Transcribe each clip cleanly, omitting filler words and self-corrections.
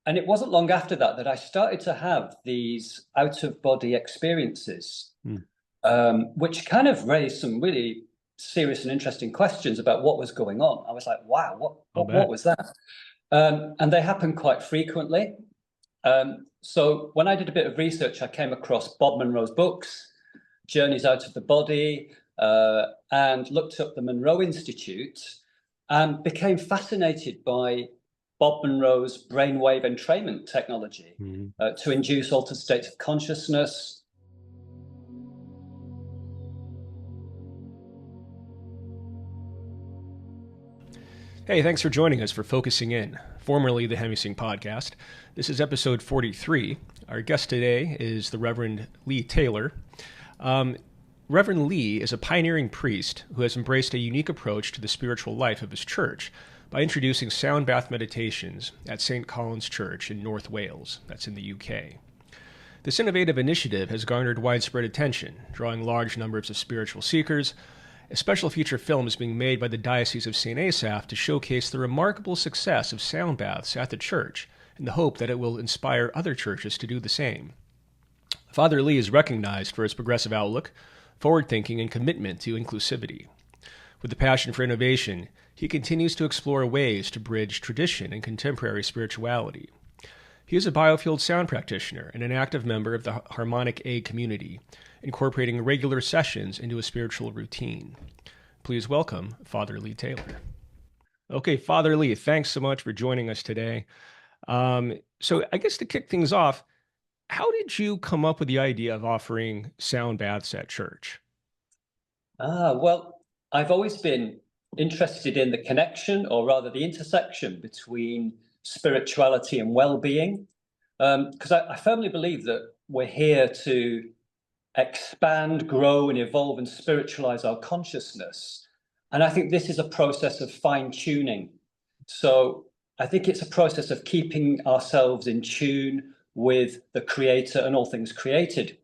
And it wasn't long after that that I started to have these out-of-body experiences, which kind of raised some really serious and interesting questions about what was going on. I was like, wow, what was that? And they happen quite frequently. So when I did a bit of research, I came across Bob Monroe's books, Journeys Out of the Body, and looked up the Monroe Institute and became fascinated by Bob Monroe's brainwave entrainment technology to induce altered states of consciousness. Hey, thanks for joining us for Focusing In, formerly the Hemi-Sync podcast. This is episode 43. Our guest today is the Reverend Lee Taylor. Reverend Lee is a pioneering priest who has embraced a unique approach to the spiritual life of his church by introducing sound bath meditations at St. Colin's Church in North Wales, that's in the UK. This innovative initiative has garnered widespread attention, drawing large numbers of spiritual seekers. A special feature film is being made by the Diocese of St. Asaph to showcase the remarkable success of sound baths at the church in the hope that it will inspire other churches to do the same. Father Lee is recognized for his progressive outlook, forward-thinking, and commitment to inclusivity. With a passion for innovation, he continues to explore ways to bridge tradition and contemporary spirituality. He is a Biofield sound practitioner and an active member of the Harmonic Egg community, incorporating regular sessions into a spiritual routine. Please welcome Father Lee Taylor. Okay, Father Lee, thanks so much for joining us today. So I guess to kick things off, how did you come up with the idea of offering sound baths at church? Well, I've always been interested in the connection, or rather the intersection between spirituality and well-being, because I firmly believe that we're here to expand, grow, and evolve and spiritualize our consciousness. And I think this is a process of fine-tuning. So I think it's a process of keeping ourselves in tune with the Creator and all things created.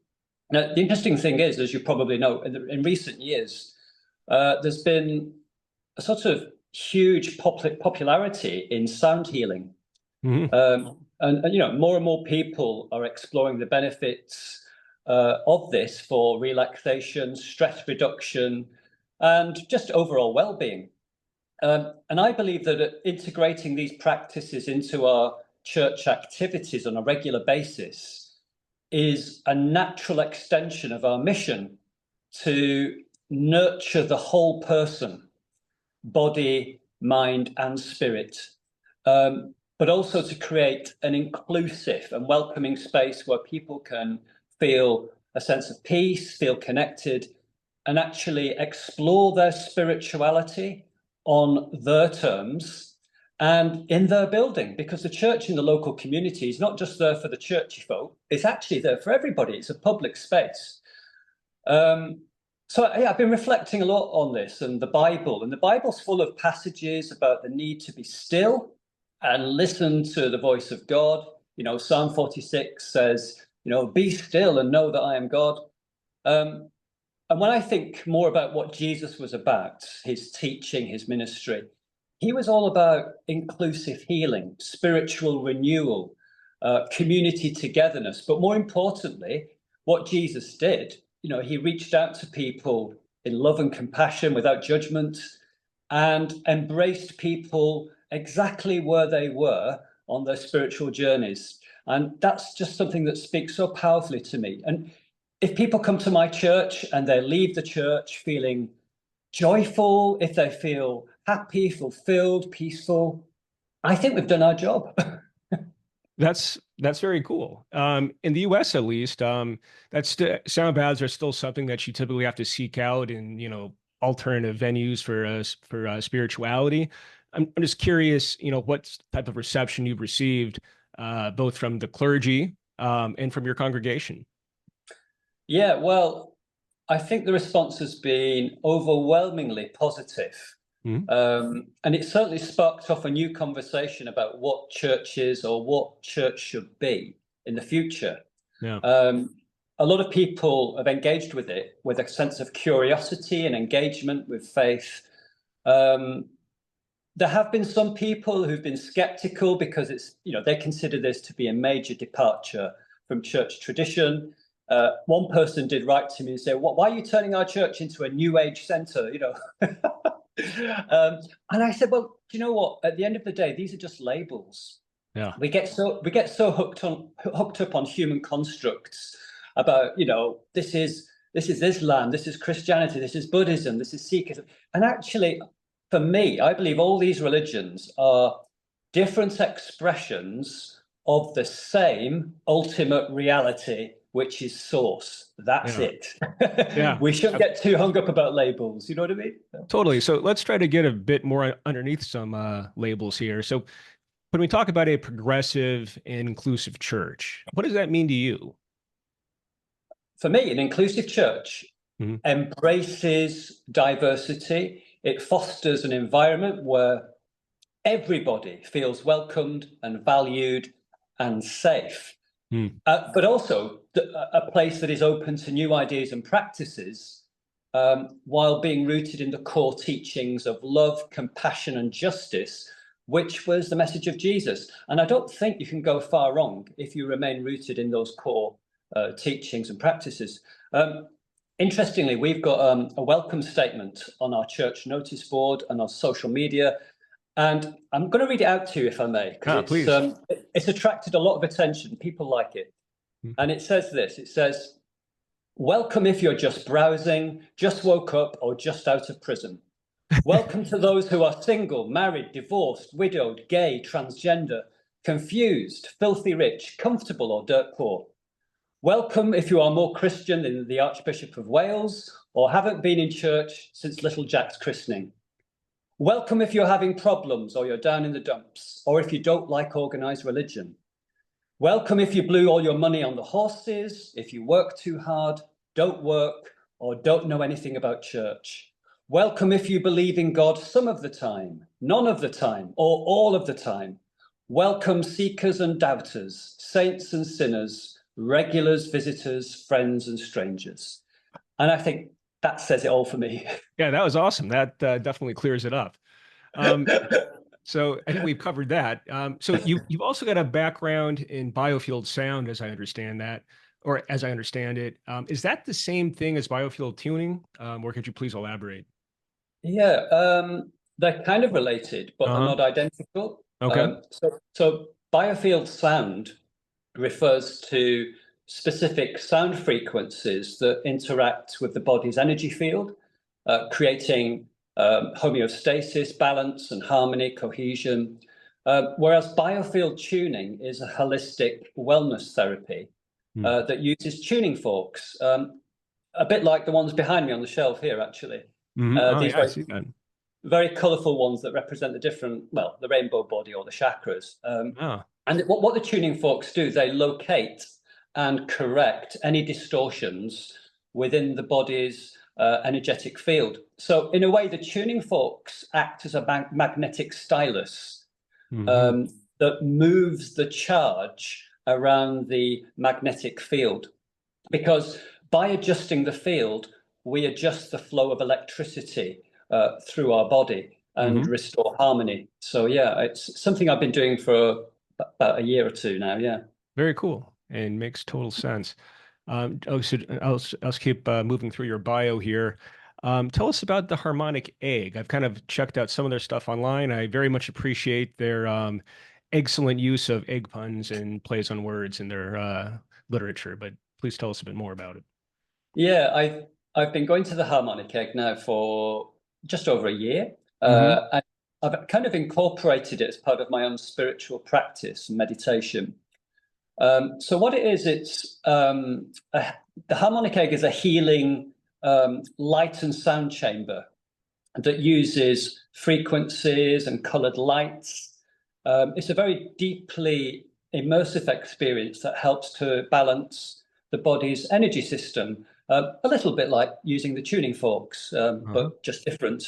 Now, the interesting thing is, as you probably know, in recent years, there's been a sort of huge popularity in sound healing. And you know, more and more people are exploring the benefits of this for relaxation, stress reduction, and just overall well-being. And I believe that integrating these practices into our church activities on a regular basis is a natural extension of our mission to nurture the whole person, body, mind, and spirit, but also to create an inclusive and welcoming space where people can feel a sense of peace, feel connected, and actually explore their spirituality on their terms and in their building, because the church in the local community is not just there for the churchy folk, it's actually there for everybody. It's a public space. So yeah, I've been reflecting a lot on this and the Bible's full of passages about the need to be still and listen to the voice of God. You know, Psalm 46 says, you know, be still and know that I am God. And when I think more about what Jesus was about, his teaching, his ministry, he was all about inclusive healing, spiritual renewal, community togetherness. But more importantly, what Jesus did, you know, he reached out to people in love and compassion without judgment and embraced people exactly where they were on their spiritual journeys. And that's just something that speaks so powerfully to me. And if people come to my church and they leave the church feeling joyful, if they feel happy, fulfilled, peaceful, I think we've done our job. That's very cool. In the U.S., at least, sound baths are still something that you typically have to seek out in, you know, alternative venues for spirituality. I'm just curious, you know, what type of reception you've received, both from the clergy and from your congregation. Yeah, well, I think the response has been overwhelmingly positive. And it certainly sparked off a new conversation about what church is or what church should be in the future. Yeah. A lot of people have engaged with it with a sense of curiosity and engagement with faith. there have been some people who've been skeptical because it's, they consider this to be a major departure from church tradition. One person did write to me and say, why are you turning our church into a new age center? And I said, well, do you know what? At the end of the day, these are just labels. Yeah. We get so hooked up on human constructs about, this is Islam, this is Christianity, this is Buddhism, this is Sikhism. And actually, for me, I believe all these religions are different expressions of the same ultimate reality, which is source. That's it. Yeah. We shouldn't get too hung up about labels. You know what I mean? Totally. So let's try to get a bit more underneath some labels here. So when we talk about a progressive and inclusive church, what does that mean to you? For me, an inclusive church embraces diversity. It fosters an environment where everybody feels welcomed and valued and safe, but also a place that is open to new ideas and practices, while being rooted in the core teachings of love, compassion, and justice, which was the message of Jesus. And I don't think you can go far wrong if you remain rooted in those core teachings and practices. Interestingly, we've got a welcome statement on our church notice board and on social media. And I'm going to read it out to you, if I may, because it's attracted a lot of attention. People like it. And it says this. It says, welcome if you're just browsing, just woke up, or just out of prison. Welcome to those who are single, married, divorced, widowed, gay, transgender, confused, filthy rich, comfortable, or dirt poor. Welcome if you are more Christian than the Archbishop of Wales, or haven't been in church since little Jack's christening. Welcome if you're having problems, or you're down in the dumps, or if you don't like organized religion. Welcome if you blew all your money on the horses, if you work too hard, don't work, or don't know anything about church. Welcome if you believe in God some of the time, none of the time, or all of the time. Welcome seekers and doubters, saints and sinners, regulars, visitors, friends and strangers. And I think that says it all for me. Yeah, that was awesome. That definitely clears it up. So I think we've covered that. So you've also got a background in biofield sound, as I understand that, or as I understand it. Is that the same thing as biofield tuning? Or could you please elaborate? Yeah, they're kind of related, but they're not identical. Okay. So biofield sound refers to specific sound frequencies that interact with the body's energy field, creating homeostasis, balance, and harmony, cohesion. Whereas biofield tuning is a holistic wellness therapy that uses tuning forks, a bit like the ones behind me on the shelf here, actually. These I see that. very colourful ones that represent the rainbow body or the chakras. And what the tuning forks do, they locate and correct any distortions within the body's energetic field. So in a way, the tuning forks act as a magnetic stylus that moves the charge around the magnetic field. Because by adjusting the field, we adjust the flow of electricity through our body and restore harmony. So yeah, it's something I've been doing for about a year or two now. Yeah. Very cool, and makes total sense. So I'll keep moving through your bio here. Tell us about the Harmonic Egg. I've kind of checked out some of their stuff online. I very much appreciate their excellent use of egg puns and plays on words in their literature, but please tell us a bit more about it. Yeah, I've been going to the Harmonic Egg now for just over a year. And I've kind of incorporated it as part of my own spiritual practice and meditation. So what it is, it's the Harmonic Egg is a healing light and sound chamber that uses frequencies and colored lights. It's a very deeply immersive experience that helps to balance the body's energy system, a little bit like using the tuning forks, but just different.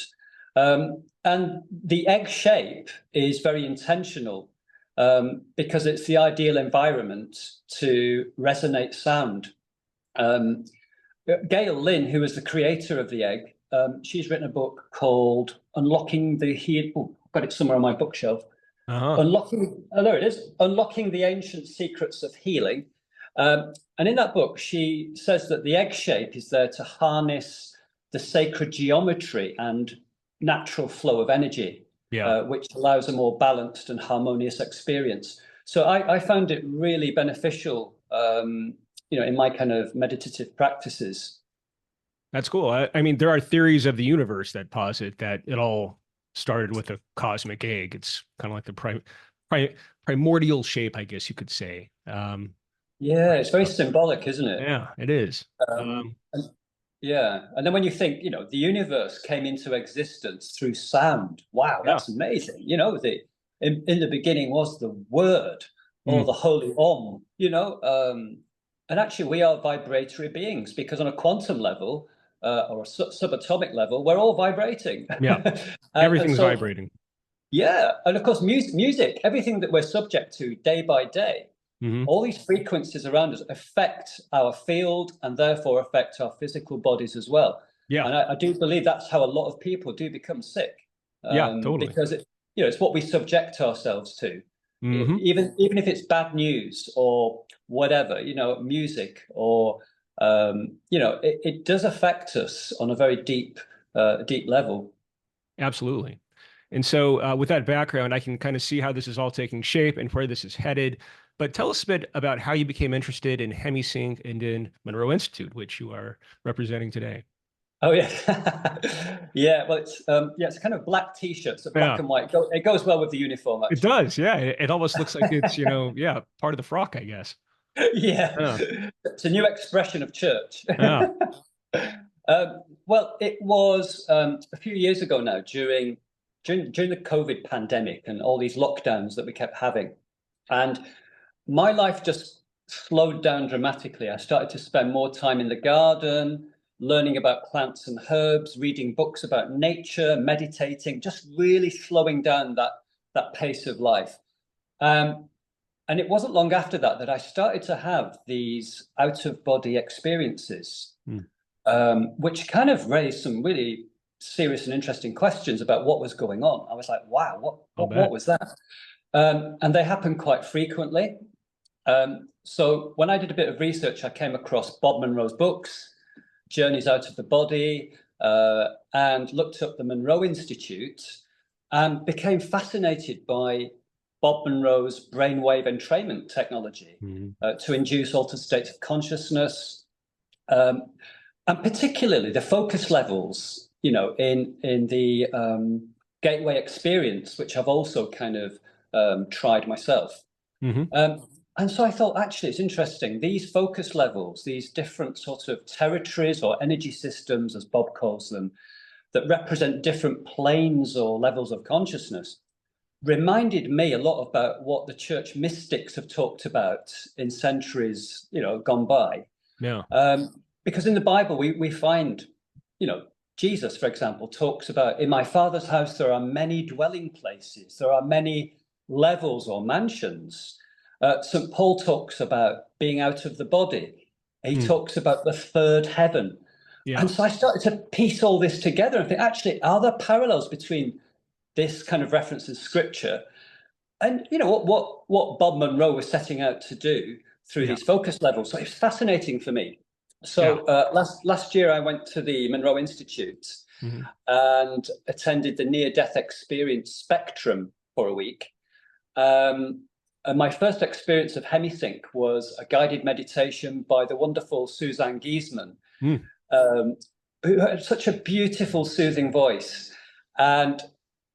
And the egg shape is very intentional because it's the ideal environment to resonate sound. Gail Lynn, who is the creator of the egg, she's written a book called Unlocking the got it somewhere on my bookshelf. Uh-huh. There it is, Unlocking the Ancient Secrets of Healing. And in that book, she says that the egg shape is there to harness the sacred geometry and natural flow of energy, which allows a more balanced and harmonious experience. So I found it really beneficial, in my kind of meditative practices. That's cool. I mean, there are theories of the universe that posit that it all started with a cosmic egg. It's kind of like the primordial shape, I guess you could say. Yeah, it's very symbolic, isn't it? Yeah, it is. And then when you think, the universe came into existence through sound. Wow, that's amazing. In the beginning was the word, or the holy and actually we are vibratory beings, because on a quantum level, or a subatomic level, we're all vibrating. Yeah, everything's vibrating. Yeah, and of course, music, everything that we're subject to day by day, all these frequencies around us affect our field and therefore affect our physical bodies as well. Yeah, and I do believe that's how a lot of people do become sick. Totally. Because it's what we subject ourselves to. Even if it's bad news or whatever, music or it does affect us on a very deep level. Absolutely. And so with that background, I can kind of see how this is all taking shape and where this is headed. But tell us a bit about how you became interested in Hemi-Sync and in Monroe Institute, which you are representing today. Oh yeah, yeah. Well, it's it's a kind of black T-shirt, so black and white. It goes well with the uniform. Actually. It does, yeah. It almost looks like it's part of the frock, I guess. Yeah, it's a new expression of church. Yeah. Well, it was a few years ago now, during the COVID pandemic and all these lockdowns that we kept having, and my life just slowed down dramatically. I started to spend more time in the garden, learning about plants and herbs, reading books about nature, meditating, just really slowing down that pace of life. And it wasn't long after that I started to have these out-of-body experiences, which kind of raised some really serious and interesting questions about what was going on. I was like, wow, what was that? And they happen quite frequently. So when I did a bit of research, I came across Bob Monroe's books, Journeys Out of the Body, and looked up the Monroe Institute and became fascinated by Bob Monroe's brainwave entrainment technology to induce altered states of consciousness, and particularly the focus levels, in the gateway experience, which I've also kind of tried myself. And so I thought, actually, it's interesting. These focus levels, these different sort of territories or energy systems, as Bob calls them, that represent different planes or levels of consciousness, reminded me a lot about what the church mystics have talked about in centuries, gone by. Yeah. Because in the Bible, we find, Jesus, for example, talks about, in my Father's house, there are many dwelling places. There are many levels or mansions. St. Paul talks about being out of the body. He talks about the third heaven. Yeah. And so I started to piece all this together and think, actually, are there parallels between this kind of reference in scripture and, what Bob Monroe was setting out to do through these focus levels? So it's fascinating for me. So last year I went to the Monroe Institute and attended the near-death experience spectrum for a week. And my first experience of Hemi-Sync was a guided meditation by the wonderful Suzanne Giesman, who had such a beautiful, soothing voice. And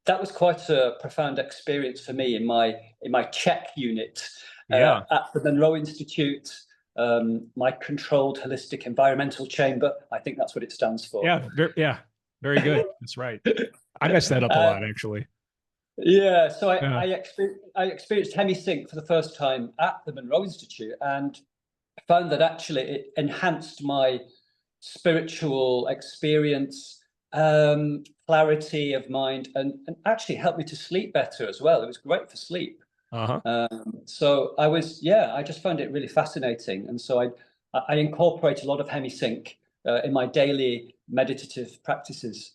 that was quite a profound experience for me in my Czech unit at the Monroe Institute, my controlled holistic environmental chamber. I think that's what it stands for. Yeah, very good. That's right. I messed that up a lot, actually. Yeah, so I experienced Hemi-Sync for the first time at the Monroe Institute and found that actually it enhanced my spiritual experience, clarity of mind, and actually helped me to sleep better as well. It was great for sleep. So I just found it really fascinating. And so I incorporate a lot of Hemi-Sync in my daily meditative practices.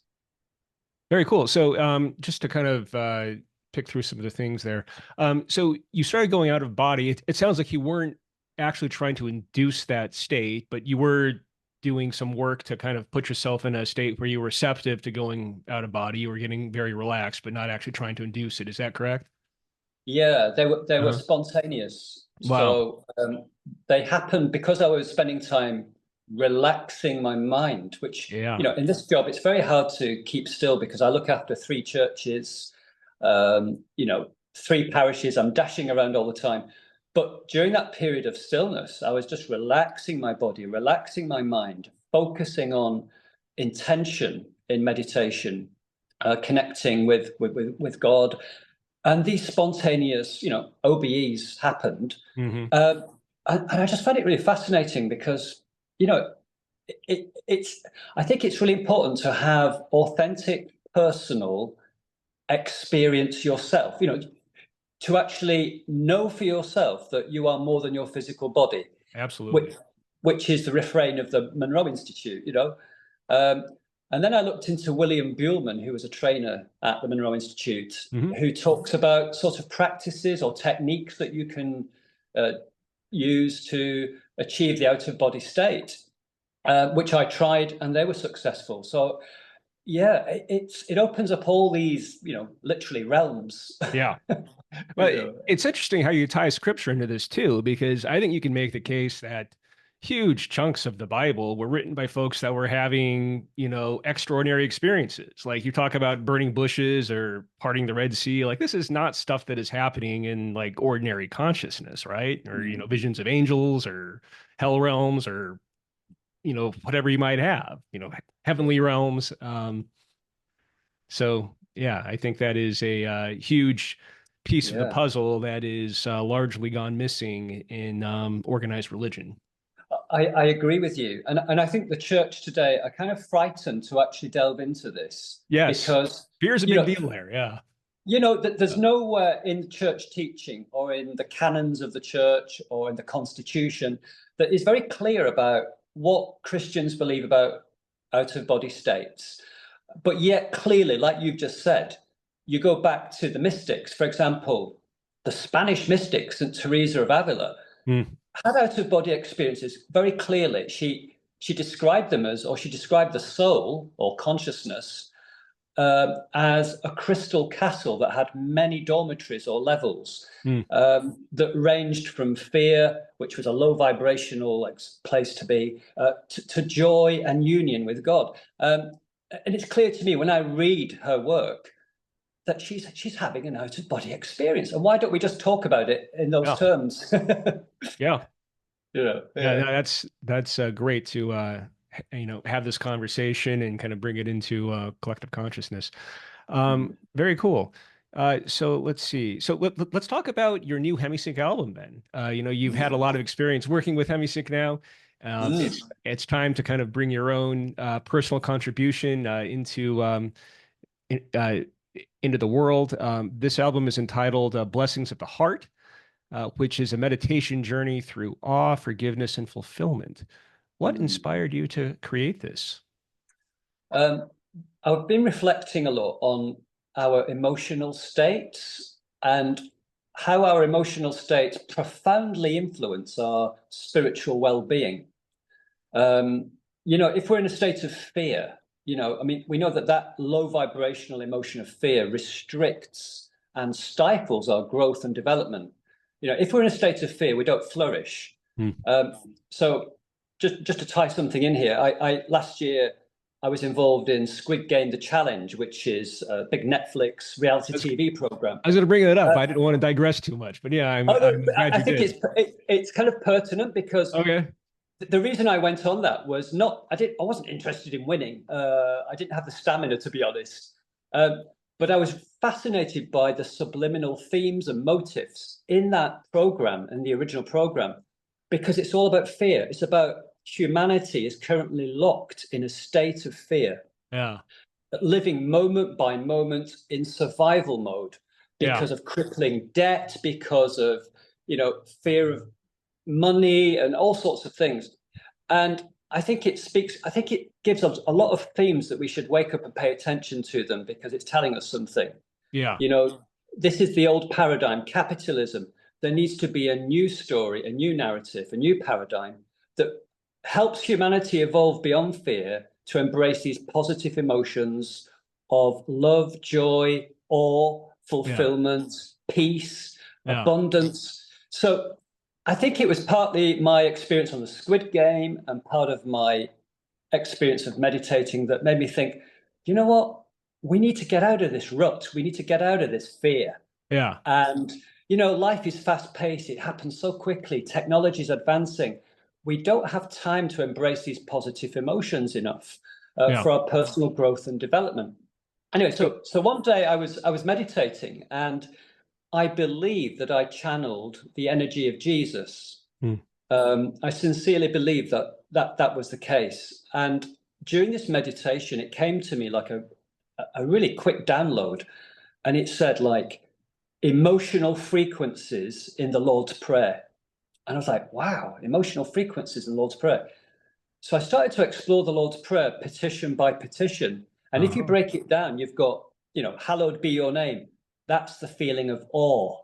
Very cool. So, just to kind of pick through some of the things there. So you started going out of body. It sounds like you weren't actually trying to induce that state, but you were doing some work to kind of put yourself in a state where you were receptive to going out of body. You were getting very relaxed, but not actually trying to induce it. Is that correct? Yeah, they were Uh-huh. spontaneous. Wow. So they happened because I was spending time relaxing my mind, which, Yeah. in this job, it's very hard to keep still because I look after three churches, three parishes. I'm dashing around all the time. But during that period of stillness, I was just relaxing my body, relaxing my mind, focusing on intention in meditation, connecting with God, and these spontaneous, OBEs happened. Hmm. Um, and I just find it really fascinating because, you know, it's, I think it's really important to have authentic, personal experience yourself, to actually know for yourself that you are more than your physical body, which, Absolutely. which is the refrain of the Monroe Institute. Um, and then I looked into William Buhlman, who was a trainer at the Monroe Institute, Hmm. who talks about sort of practices or techniques that you can uh, use to achieve the out of body state, which I tried and they were successful. So yeah, it opens up all these, literally realms. Yeah. you Well, know. it's interesting how you tie scripture into this too, because I think you can make the case that huge chunks of the Bible were written by folks that were having, extraordinary experiences. Like you talk about burning bushes or parting the Red Sea. Like this is not stuff that is happening in like ordinary consciousness, right? Or, Mm. visions of angels or hell realms or, whatever you might have, heavenly realms. So yeah, I think that is a huge piece of the Yeah. puzzle that is largely gone missing in organized religion. I agree with you. And I think the church today are kind of frightened to actually delve into this Yes, because, fear is a you big know, deal there. Yeah. that there's nowhere in church teaching or in the canons of the church or in the constitution that is very clear about what Christians believe about out of body states. But yet, clearly, like you've just said, you go back to the mystics, for example, the Spanish mystic, St. Teresa of Avila, Hmm. had out of body experiences very clearly. She described them as, or she described the soul or consciousness as a crystal castle that had many dormitories or levels Hmm. that ranged from fear, which was a low vibrational place to be, to joy and union with God. And it's clear to me when I read her work that she's having an out of body experience. And why don't we just talk about it in those Yeah. terms? Yeah. Yeah. Yeah. No, that's great to have this conversation and kind of bring it into collective consciousness. Very cool. So let's see. So let's talk about your new Hemi-Sync album then. You've had a lot of experience working with Hemi-Sync now. Mm. It's time to kind of bring your own personal contribution in, uh, into the world. This album is entitled "Blessings of the Heart," which is a meditation journey through awe, forgiveness, and fulfillment. What Mm. inspired you to create this? Um, I've been reflecting a lot on our emotional states and how our emotional states profoundly influence our spiritual well-being. Um, if we're in a state of fear, I mean, we know that low vibrational emotion of fear restricts and stifles our growth and development. If we're in a state of fear, we don't flourish. Hmm. So just to tie something in here, I last year I was involved in Squid Game: The Challenge, which is a big Netflix reality I was, TV program. I was going to bring that up. Uh, I didn't want to digress too much, but yeah, I'm, oh, no, I'm glad I you think did. it's kind of pertinent because Okay. the reason I went on that was not I wasn't interested in winning. I didn't have the stamina, to be honest. Um, but I was fascinated by the subliminal themes and motifs in that program, in the original program, because it's all about fear. It's about humanity is currently locked in a state of fear, Yeah. living moment by moment in survival mode Yeah. because of crippling debt, because of fear of money and all sorts of things. And I think it speaks, I think it gives us a lot of themes that we should wake up and pay attention to them because it's telling us something. Yeah. You know, this is the old paradigm, capitalism. There needs to be a new story, a new narrative, a new paradigm that helps humanity evolve beyond fear to embrace these positive emotions of love, joy, awe, Yeah. fulfillment, peace, Yeah. abundance. So I think it was partly my experience on the Squid Game and part of my experience of meditating that made me think, you know what? We need to get out of this rut. We need to get out of this fear. Yeah. And, you know, life is fast paced. It happens so quickly. Technology is advancing. We don't have time to embrace these positive emotions enough Yeah. for our personal growth and development. Anyway, so one day I was meditating and I believe that I channeled the energy of Jesus. Hmm. I sincerely believe that was the case. And during this meditation, it came to me like a really quick download. And it said like emotional frequencies in the Lord's Prayer. And I was like, wow, emotional frequencies in the Lord's Prayer. So I started to explore the Lord's Prayer petition by petition. And if you Uh-huh. break it down, you've got, you know, hallowed be your name. That's the feeling of awe.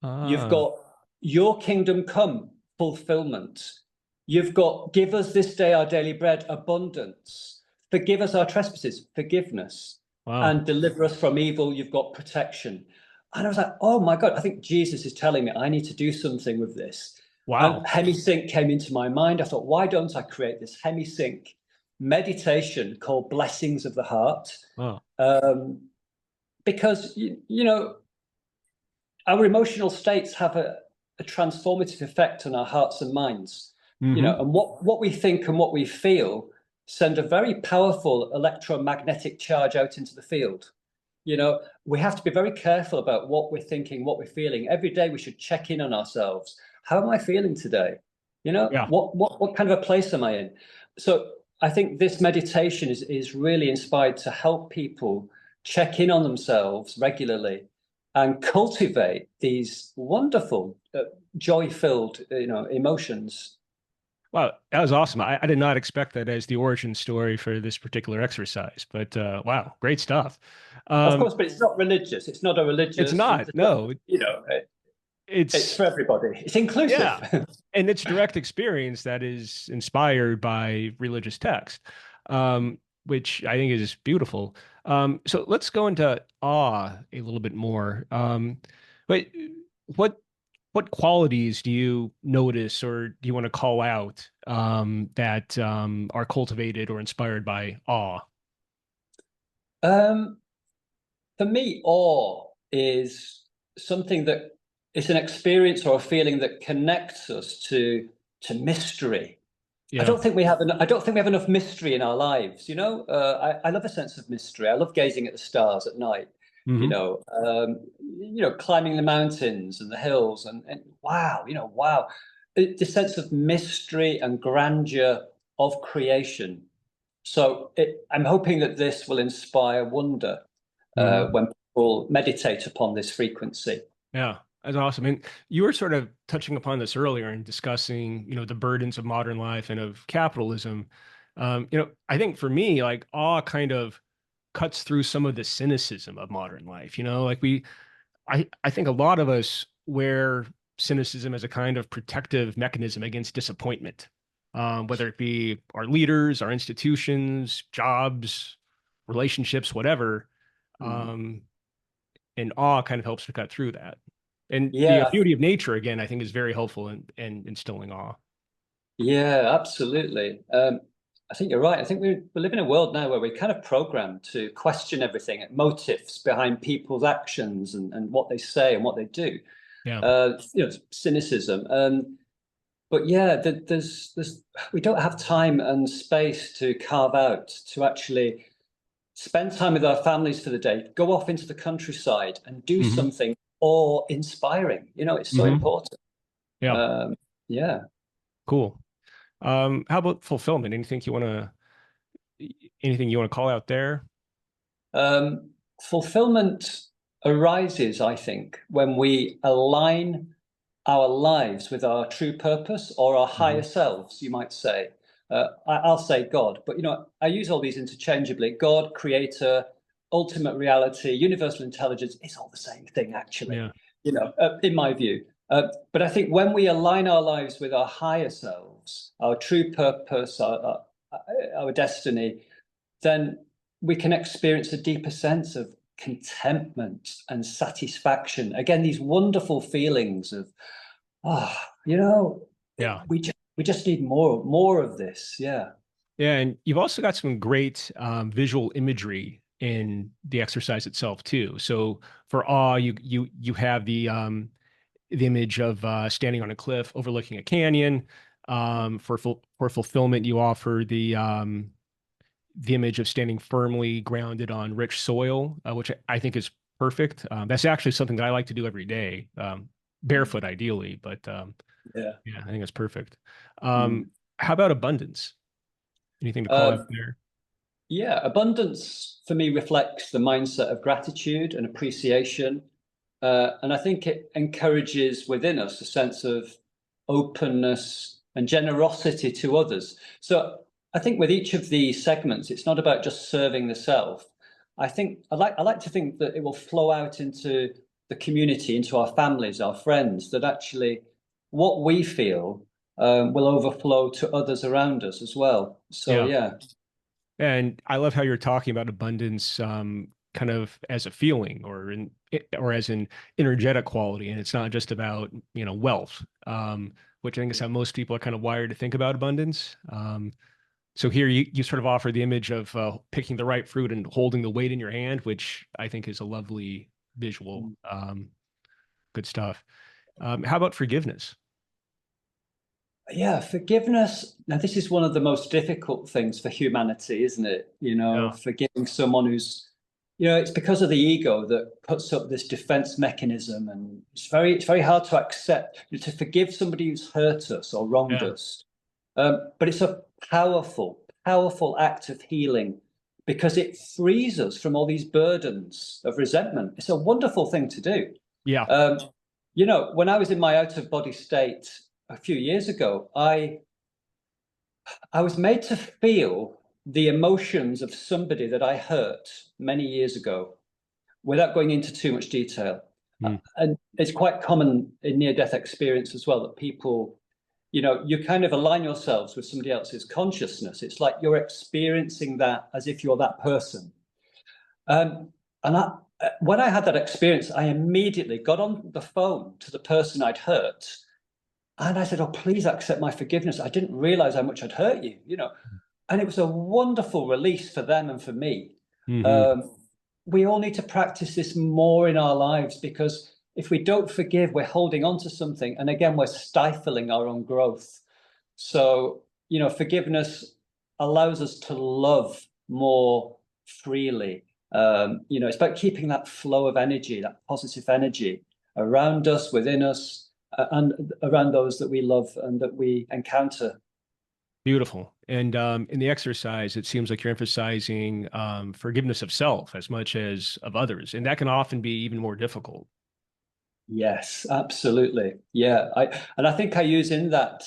You've Ah. got your kingdom come, fulfillment. You've got give us this day our daily bread, abundance. Forgive us our trespasses, forgiveness. Wow. And deliver us from evil. You've got protection. And I was like, oh my God, I think Jesus is telling me I need to do something with this. And Wow. Hemi-Sync came into my mind. I thought, why don't I create this Hemi-Sync meditation called Blessings of the Heart? Oh. Because, you know, our emotional states have a transformative effect on our hearts and minds. You Mm-hmm. know, and what we think and what we feel send a very powerful electromagnetic charge out into the field. You know, we have to be very careful about what we're thinking, what we're feeling. Every day we should check in on ourselves. How am I feeling today? You know, Yeah. what kind of a place am I in? So I think this meditation is really inspired to help people check in on themselves regularly and cultivate these wonderful, joy-filled, you know, emotions. Wow, that was awesome. I did not expect that as the origin story for this particular exercise, but wow, great stuff. Of Um, course, but it's not religious. It's not a it's religious, not, no, you know, it's it's for everybody. It's inclusive. yeah, and it's direct experience that is inspired by religious text, which I think is beautiful. So let's go into awe a little bit more. But what what qualities do you notice or do you want to call out that are cultivated or inspired by awe? Um, for me, awe is something that it's an experience or a feeling that connects us to mystery. Yeah. I don't think we have enough mystery in our lives. You know, I love a sense of mystery. I love gazing at the stars at night. Hmm. You know, climbing the mountains and the hills, and wow, you know, wow, the sense of mystery and grandeur of creation. So I'm hoping that this will inspire wonder Hmm. when people meditate upon this frequency. Yeah, that's awesome. And you were sort of touching upon this earlier in discussing, the burdens of modern life and of capitalism. I think for me, like awe kind of cuts through some of the cynicism of modern life. I think a lot of us wear cynicism as a kind of protective mechanism against disappointment, whether it be our leaders, our institutions, jobs, relationships, whatever. Mm. Um, and awe kind of helps to cut through that. And the Yeah, beauty of nature, again, I think is very helpful in instilling awe. yeah, absolutely. I think you're right. I think we live in a world now where we're kind of programmed to question everything, motives behind people's actions and what they say and what they do. Yeah. You know, cynicism. But yeah, there's we don't have time and space to carve out to actually spend time with our families for the day, go off into the countryside and do Hmm. something awe-inspiring. You know, it's so Hmm. important. Yeah. Um, yeah. Cool. How about fulfillment? Anything you want to call out there? Fulfillment arises, I think, when we align our lives with our true purpose or our higher Hmm. selves, you might say. I'll say God, but I use all these interchangeably. God, creator, ultimate reality, universal intelligence, it's all the same thing, actually, Yeah. in my view. But I think when we align our lives with our higher selves, our true purpose, our destiny, then we can experience a deeper sense of contentment and satisfaction. Again, these wonderful feelings of, ah, Yeah. we just need more of this. Yeah. Yeah, and you've also got some great visual imagery in the exercise itself too. So for awe, you have the image of standing on a cliff overlooking a canyon. For fulfillment, you offer the image of standing firmly grounded on rich soil, which I think is perfect. That's actually something that I like to do every day, barefoot ideally, but Yeah. yeah, I think it's perfect. Mm. How about abundance? Anything to call out Um, there? yeah, abundance for me reflects the mindset of gratitude and appreciation. And I think it encourages within us a sense of openness and generosity to others. So I think with each of these segments, it's not about just serving the self. I like to think that it will flow out into the community, into our families, our friends, that actually what we feel will overflow to others around us as well. So Yeah. yeah. And I love how you're talking about abundance kind of as a feeling or as an energetic quality. And it's not just about, wealth, which I think is how most people are kind of wired to think about abundance. So here you sort of offer the image of picking the right fruit and holding the weight in your hand, which I think is a lovely visual. Good stuff. How about forgiveness? Yeah, forgiveness. Now, this is one of the most difficult things for humanity, isn't it? Yeah. Forgiving someone it's because of the ego that puts up this defense mechanism, and it's very hard to accept, to forgive somebody who's hurt us or wronged Yeah. us. But it's a powerful, powerful act of healing because it frees us from all these burdens of resentment. It's a wonderful thing to do. Yeah. Um, when I was in my out of body state a few years ago, I was made to feel the emotions of somebody that I hurt many years ago without going into too much detail. Mm. And it's quite common in near-death experience as well that people, you kind of align yourselves with somebody else's consciousness. It's like you're experiencing that as if you're that person. And when I had that experience, I immediately got on the phone to the person I'd hurt. And I said, "Oh, please accept my forgiveness. I didn't realize how much I'd hurt you. And it was a wonderful release for them and for me. Hmm. Um, we all need to practice this more in our lives because if we don't forgive, we're holding on to something. And again, we're stifling our own growth. So, forgiveness allows us to love more freely. It's about keeping that flow of energy, that positive energy around us, within us, and around those that we love and that we encounter. Beautiful. And in the exercise, it seems like you're emphasizing forgiveness of self as much as of others. And that can often be even more difficult. Yes, absolutely. Yeah, I think I use in that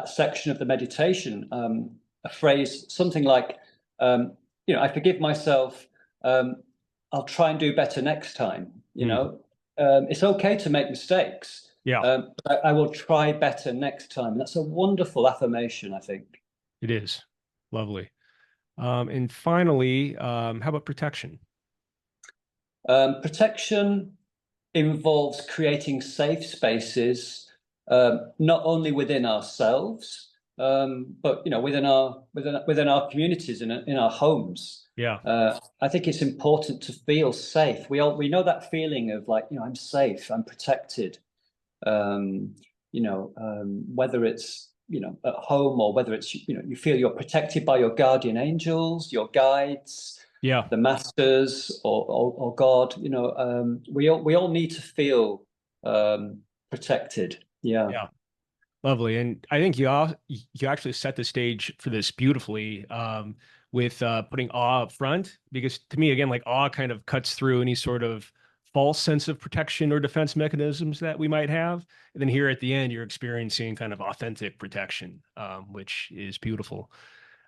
section of the meditation a phrase something like, I forgive myself. Um, I'll try and do better next time. Mm. It's okay to make mistakes, Yeah, but I will try better next time. That's a wonderful affirmation, I think. it is. Lovely. And finally, how about protection? Protection involves creating safe spaces, not only within ourselves, but within our communities and in our homes. Yeah. I think it's important to feel safe. We know that feeling of like, I'm safe, I'm protected. Whether it's at home or whether it's you feel you're protected by your guardian angels, your guides, Yeah. the masters, or God. We all need to feel protected. Yeah. Yeah. Lovely. And I think you actually set the stage for this beautifully with putting awe up front, because to me, again, like awe kind of cuts through any sort of false sense of protection or defense mechanisms that we might have. And then here at the end, you're experiencing kind of authentic protection, which is beautiful.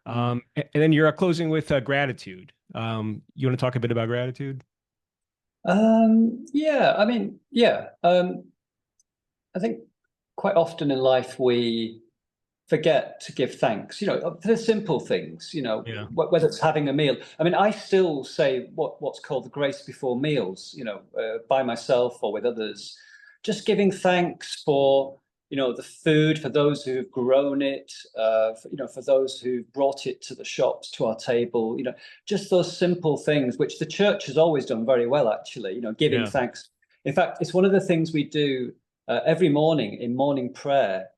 And then you're closing with gratitude. You want to talk a bit about gratitude? Yeah, I mean, yeah. I think quite often in life we forget to give thanks, for the simple things, Yeah. whether it's having a meal. I mean, I still say what's called the grace before meals, by myself or with others, just giving thanks for, the food, for those who have grown it, for those who brought it to the shops, to our table, just those simple things, which the church has always done very well, actually, giving thanks. In fact, it's one of the things we do every morning in morning prayer.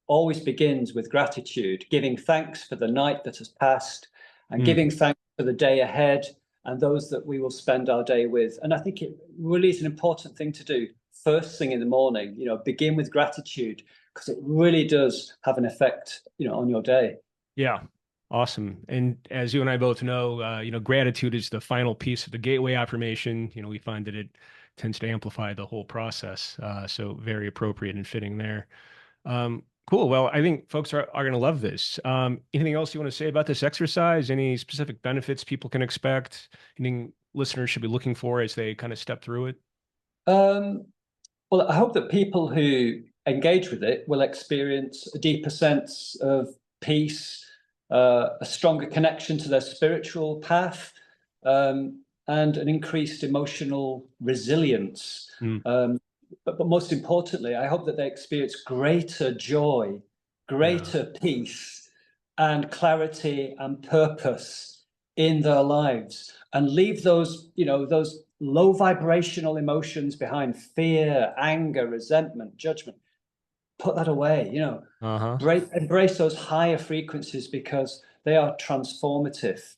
Always begins with gratitude, giving thanks for the night that has passed and giving thanks for the day ahead and those that we will spend our day with. And I think it really is an important thing to do first thing in the morning, begin with gratitude, because it really does have an effect, on your day. Yeah. Awesome. And as you and I both know, gratitude is the final piece of the gateway affirmation. We find that it tends to amplify the whole process. So very appropriate and fitting there. Cool. Well, I think folks are going to love this. Anything else you want to say about this exercise? Any specific benefits people can expect? Anything listeners should be looking for as they kind of step through it? Well, I hope that people who engage with it will experience a deeper sense of peace, a stronger connection to their spiritual path, and an increased emotional resilience. But most importantly, I hope that they experience greater joy, greater peace, and clarity and purpose in their lives, and leave those, those low vibrational emotions behind: fear, anger, resentment, judgment. Put that away, embrace those higher frequencies, because they are transformative,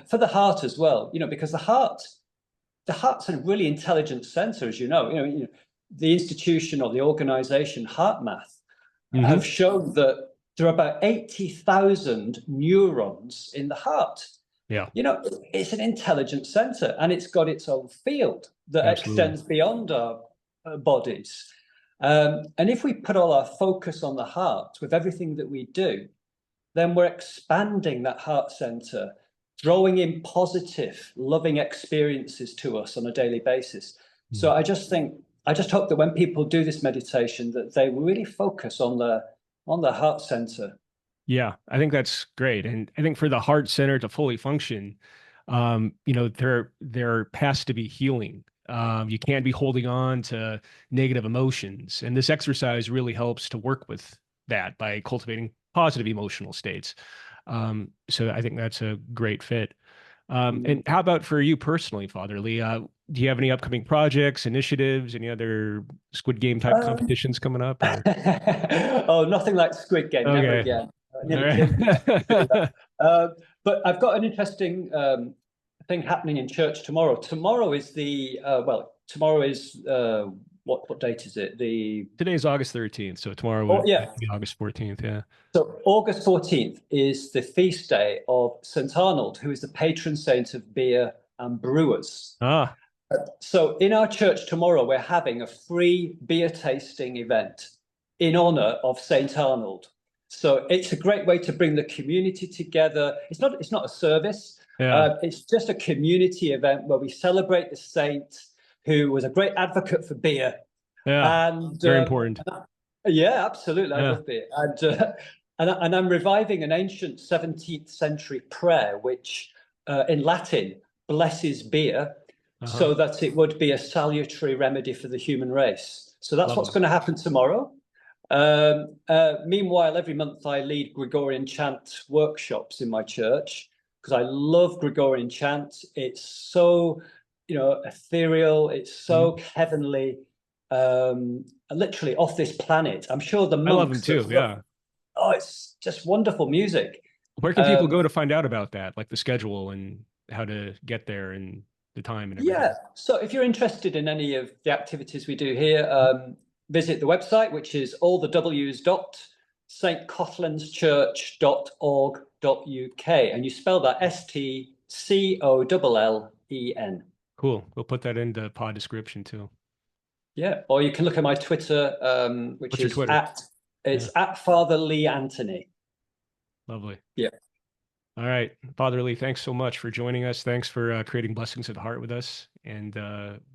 for the heart as well, because the heart's a really intelligent sensor, as you know, the institution or the organization HeartMath have shown that there are about 80,000 neurons in the heart. Yeah. It's an intelligent sensor, and it's got its own field that extends beyond our bodies. And if we put all our focus on the heart with everything that we do, then we're expanding that heart center, drawing in positive, loving experiences to us on a daily basis. So I just hope that when people do this meditation, that they really focus on the heart center. Yeah, I think that's great. And I think for the heart center to fully function, there has to be healing. You can't be holding on to negative emotions. And this exercise really helps to work with that by cultivating positive emotional states. So I think that's a great fit. And how about for you personally, Father Lee? Do you have any upcoming projects, initiatives, any other Squid Game type competitions coming up? Oh, nothing like Squid Game, never again. But I've got an interesting thing happening in church tomorrow. Tomorrow is what date is it? Today's August 13th, so tomorrow would be August 14th. Yeah. So August 14th is the feast day of St. Arnold, who is the patron saint of beer and brewers. So in our church tomorrow, we're having a free beer tasting event in honor of St. Arnold. So it's a great way to bring the community together. It's not a service. It's just a community event where we celebrate the saint who was a great advocate for beer. Yeah, and very important. Yeah, absolutely. I love beer. And I'm reviving an ancient 17th century prayer, which in Latin blesses beer so that it would be a salutary remedy for the human race. So that's what's going to happen tomorrow. Meanwhile, every month I lead Gregorian chant workshops in my church, because I love Gregorian chant. It's so, ethereal. It's so heavenly, literally off this planet. I'm sure the monks. I love them too. Yeah. Oh, it's just wonderful music. Where can people go to find out about that, like the schedule and how to get there and the time and everything? Yeah. So if you're interested in any of the activities we do here, visit the website, which is allthews.stcothlanschurch.org.uk, and you spell that STCOLLEN. Cool. We'll put that in the pod description too. Yeah, or you can look at my Twitter, which What's your is Twitter? at Father Lee Anthony. Lovely. Yeah. All right. Father Lee, thanks so much for joining us. Thanks for creating Blessings of the Heart with us. And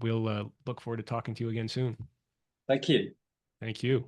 we'll look forward to talking to you again soon. Thank you. Thank you.